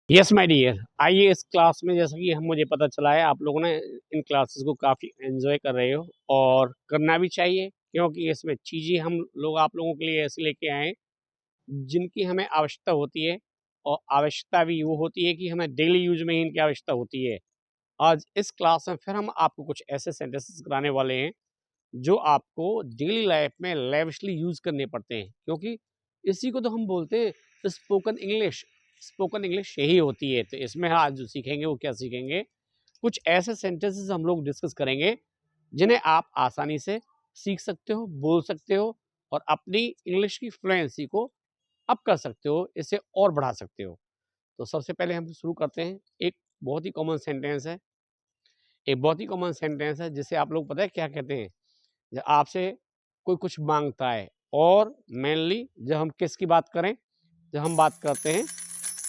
Yes my dear, आइए इस class में जैसा कि हम मुझे पता चला है आप लोगों ने इन क्लासेस को काफ़ी एंजॉय कर रहे हो और करना भी चाहिए, क्योंकि इसमें चीज़ें हम लोग आप लोगों के लिए ऐसे लेके आए हैं जिनकी हमें आवश्यकता होती है। और आवश्यकता भी वो होती है कि हमें डेली यूज में ही इनकी आवश्यकता होती है। आज इस क्लास में फिर हम आपको कुछ ऐसे सेंटेंसेस कराने वाले हैं जो आपको डेली लाइफ में लेविशली यूज करने पड़ते हैं, क्योंकि इसी को तो हम बोलते हैं स्पोकन इंग्लिश। स्पोकन इंग्लिश यही होती है। तो इसमें आज जो सीखेंगे वो क्या सीखेंगे, कुछ ऐसे सेंटेंसेस हम लोग डिस्कस करेंगे जिन्हें आप आसानी से सीख सकते हो, बोल सकते हो और अपनी इंग्लिश की फ्लुएंसी को अप कर सकते हो, इसे और बढ़ा सकते हो। तो सबसे पहले हम शुरू करते हैं। एक बहुत ही कॉमन सेंटेंस है, एक बहुत ही कॉमन सेंटेंस है जिसे आप लोग पता है क्या कहते हैं। जब आपसे कोई कुछ मांगता है, और मेनली जब हम किसकी बात करें, जब हम बात करते हैं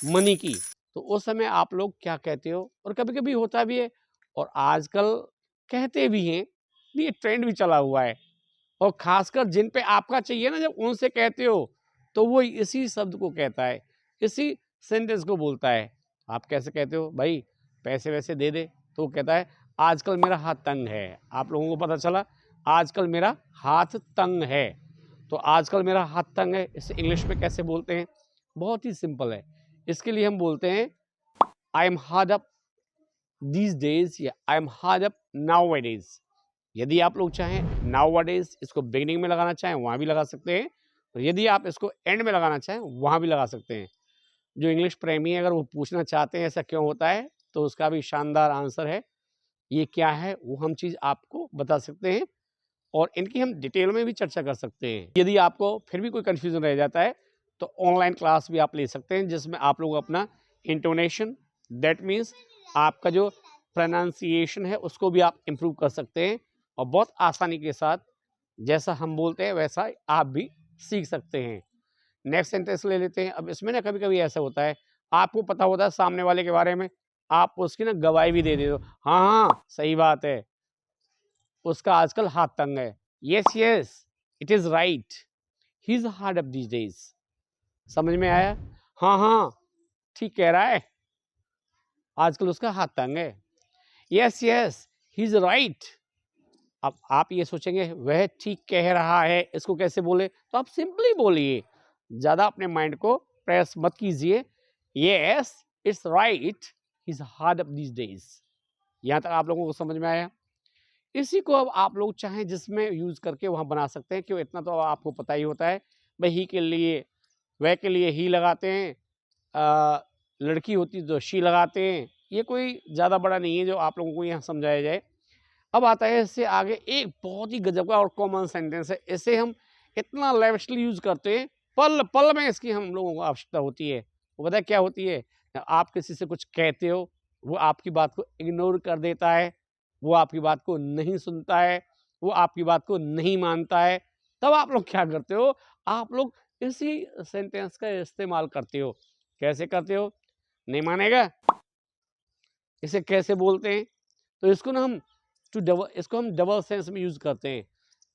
मनी की, तो उस समय आप लोग क्या कहते हो। और कभी कभी होता भी है और आजकल कहते भी हैं, ये ट्रेंड भी चला हुआ है। और खासकर जिन पे आपका चाहिए ना, जब उनसे कहते हो तो वो इसी शब्द को कहता है, इसी सेंटेंस को बोलता है। आप कैसे कहते हो, भाई पैसे वैसे दे दे, तो वो कहता है आजकल मेरा हाथ तंग है। आप लोगों को पता चला, आजकल मेरा हाथ तंग है। तो आजकल मेरा हाथ तंग है, इसे इंग्लिश में कैसे बोलते हैं? बहुत ही सिंपल है। इसके लिए हम बोलते हैं I am hard up these days, या I am hard up nowadays. यदि आप लोग चाहें नाउ डेज इसको बिगिनिंग में लगाना चाहें वहां भी लगा सकते हैं, और यदि आप इसको एंड में लगाना चाहें वहां भी लगा सकते हैं। जो इंग्लिश प्रेमी है, अगर वो पूछना चाहते हैं ऐसा क्यों होता है, तो उसका भी शानदार आंसर है। ये क्या है वो हम चीज़ आपको बता सकते हैं, और इनकी हम डिटेल में भी चर्चा कर सकते हैं। यदि आपको फिर भी कोई कन्फ्यूजन रह जाता है तो ऑनलाइन क्लास भी आप ले सकते हैं, जिसमें आप लोग अपना इंटोनेशन, दैट मीन्स आपका जो प्रोनाउंसिएशन है उसको भी आप इम्प्रूव कर सकते हैं, और बहुत आसानी के साथ जैसा हम बोलते हैं वैसा आप भी सीख सकते हैं। नेक्स्ट सेंटेंस ले लेते हैं। अब इसमें ना कभी कभी ऐसा होता है, आपको पता होता है सामने वाले के बारे में, आप उसकी ना गवाही भी दे देते हो, हाँ हाँ सही बात है, उसका आजकल हाथ तंग है। Yes yes, it is right, he is hard up these days. समझ में आया? हाँ हाँ ठीक कह रहा है, आजकल उसका हाथ तंग है। Yes yes, he is right. अब आप ये सोचेंगे वह ठीक कह रहा है, इसको कैसे बोले, तो आप सिंपली बोलिए, ज्यादा अपने माइंड को प्रेस मत कीजिए। Yes it's right, he is hard up these days. यहां तक आप लोगों को समझ में आया? इसी को अब आप लोग चाहें जिसमें यूज करके वहां बना सकते हैं, क्यों इतना तो आपको पता ही होता है। भाई ही के लिए, वह के लिए ही लगाते हैं, लड़की होती तो शी लगाते हैं। ये कोई ज़्यादा बड़ा नहीं है जो आप लोगों को यहाँ समझाया जाए। अब आता है इससे आगे एक बहुत ही गजब का और कॉमन सेंटेंस है, इसे हम इतना लेविशली यूज करते हैं, पल पल में इसकी हम लोगों को आवश्यकता होती है। वो पता है क्या होती है? आप किसी से कुछ कहते हो, वो आपकी बात को इग्नोर कर देता है, वो आपकी बात को नहीं सुनता है, वो आपकी बात को नहीं मानता है। तब आप लोग क्या करते हो? आप लोग इसी सेंटेंस का इस्तेमाल करते हो। कैसे करते हो? नहीं मानेगा, इसे कैसे बोलते हैं? तो इसको ना हम इसको हम डबल सेंस में यूज करते हैं।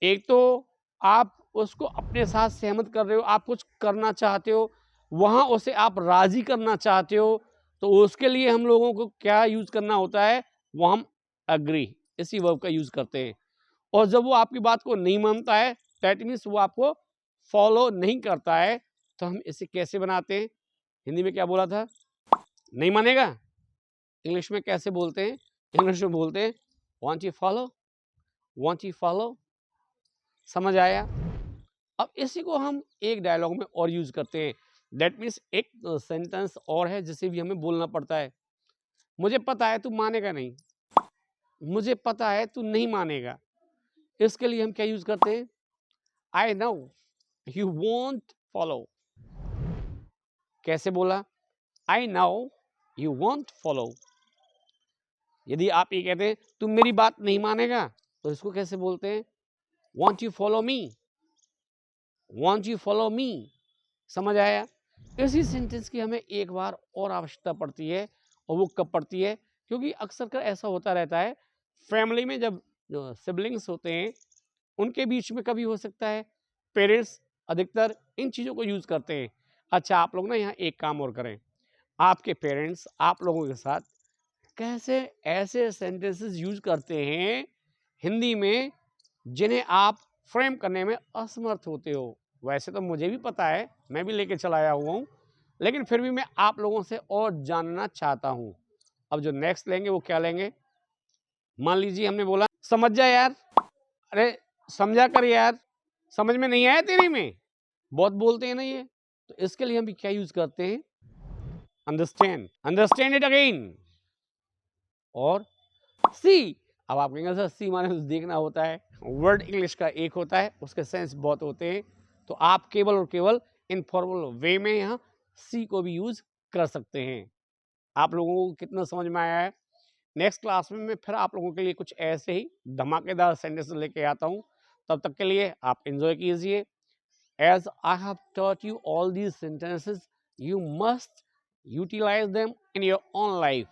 एक तो आप उसको अपने साथ सहमत कर रहे हो, आप कुछ करना चाहते हो, वहां उसे आप राजी करना चाहते हो, तो उसके लिए हम लोगों को क्या यूज करना होता है? वो हम अग्री, इसी वर्ब का यूज करते हैं। और जब वो आपकी बात को नहीं मानता है, दैट मीन्स वो आपको फॉलो नहीं करता है, तो हम इसे कैसे बनाते हैं? हिंदी में क्या बोला था? नहीं मानेगा, इंग्लिश में कैसे बोलते हैं? इंग्लिश में बोलते हैं want you follow, want you follow. समझ आया? अब इसी को हम एक डायलॉग में और यूज करते हैं। दैट मीन्स एक सेंटेंस और है जिसे भी हमें बोलना पड़ता है। मुझे पता है तू मानेगा नहीं, मुझे पता है तू नहीं मानेगा। इसके लिए हम क्या यूज करते हैं? I know you want follow. कैसे बोला? I know you want follow. यदि आप ये कहते हैं तुम मेरी बात नहीं मानेगा, तो इसको कैसे बोलते हैं? Want you follow me, want you follow me. समझ आया? इसी सेंटेंस की हमें एक बार और आवश्यकता पड़ती है, और वो कब पड़ती है? क्योंकि अक्सर कर ऐसा होता रहता है फैमिली में, जब जो सिबलिंग्स होते हैं उनके बीच में कभी हो सकता है पेरेंट्स अधिकतर इन चीज़ों को यूज़ करते हैं। अच्छा आप लोग ना यहाँ एक काम और करें, आपके पेरेंट्स आप लोगों के साथ कैसे ऐसे सेंटेंसेस यूज करते हैं हिंदी में जिन्हें आप फ्रेम करने में असमर्थ होते हो। वैसे तो मुझे भी पता है, मैं भी लेके चला आया हुआ हूँ, लेकिन फिर भी मैं आप लोगों से और जानना चाहता हूँ। अब जो नेक्स्ट लेंगे वो क्या लेंगे? मान लीजिए हमने बोला समझ जा यार, अरे समझा कर यार, समझ में नहीं आया तेरी में, बहुत बोलते हैं ना ये, तो इसके लिए हम भी क्या यूज करते हैं? Understand, understand it again. और सी, अब आप कहेंगे सर सी माने तो देखना होता है, वर्ड इंग्लिश का एक होता है, उसके सेंस बहुत होते हैं, तो आप केवल और केवल इनफॉर्मल वे में यहाँ सी को भी यूज कर सकते हैं। आप लोगों को कितना समझ में आया है? नेक्स्ट क्लास में मैं फिर आप लोगों के लिए कुछ ऐसे ही धमाकेदार सेंटेंस लेके आता हूँ। तब तक के लिए आप एंजॉय कीजिए। As I have taught you all these sentences, you must utilize them in your own life,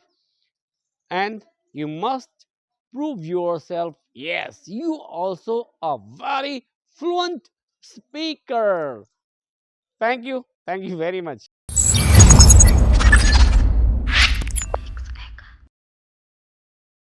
and you must prove yourself. Yes, you also a very fluent speaker. Thank you very much.